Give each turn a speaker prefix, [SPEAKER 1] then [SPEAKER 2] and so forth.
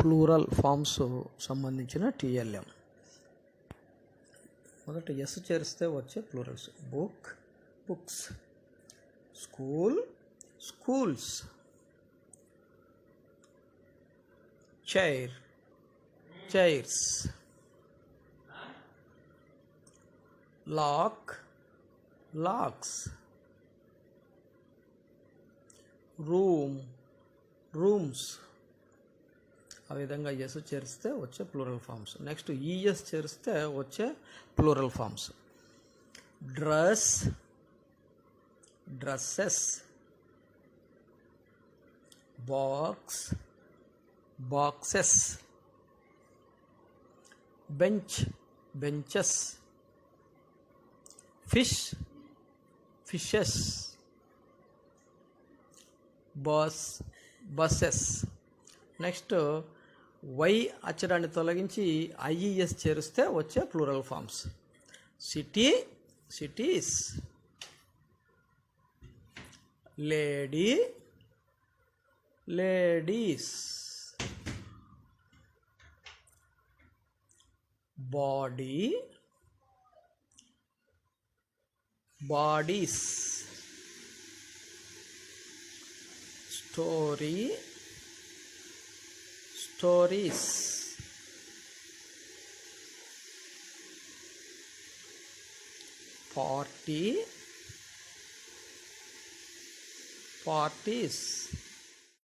[SPEAKER 1] Plural forms సంబంధించిన TLM. మొదట S చేరిస్తే వచ్చే plurals: book, books, school, schools, chair, chairs, lock, locks, room, rooms. ఆ విధంగా ఎస్ చేరిస్తే వచ్చే ప్లూరల్ ఫామ్స్. నెక్స్ట్ ఈఎస్ చేరిస్తే వచ్చే plural forms: dress, dresses, box, boxes, bench, benches, fish, fishes, bus, buses. Next Y అచ్చడాన్ని తొలగించి ఐఈఎస్ చేరిస్తే వచ్చే plural forms: city, cities, lady, ladies, body, bodies, story, stories, party, parties.